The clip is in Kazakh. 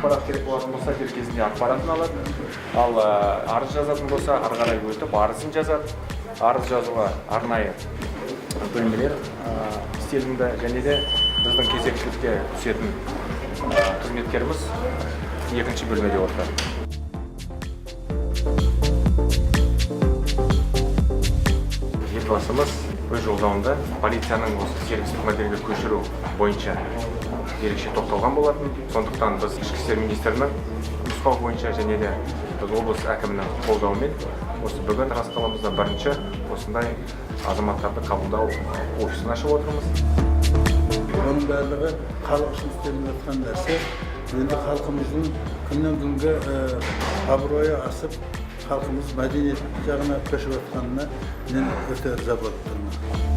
ақпарат керек болатын болса дер кезінде ақпаратын алады. Ал арыз жазатын болса ары қарай өтіп арызын жазады. Арыз жазуға арнайы бөлмелер істелінді және де біздің кезекшілікке түсетін қызметкеріміз екінші бөлмеде отыр. Елбасымыз өз жолдауында полицияның осы сервистік модельге көшіру бойынша ерекше тоқталған болатын. Сондықтан біз ішкі істер министрінің нұсқау бойынша және де облыс әкімінің қолдауымен осы бүгін Тараз қаламызда бірінші осындай азаматтарды қабылдау офисын ашып отырмыз. Оның барлығы халық үшін істеліп жатқан нәрсе. Енді халқымыздың күннен күнге абыройы асып, халқымыз мәдениет жағына көшіп жатқанына мен өте риза болып тұрмын.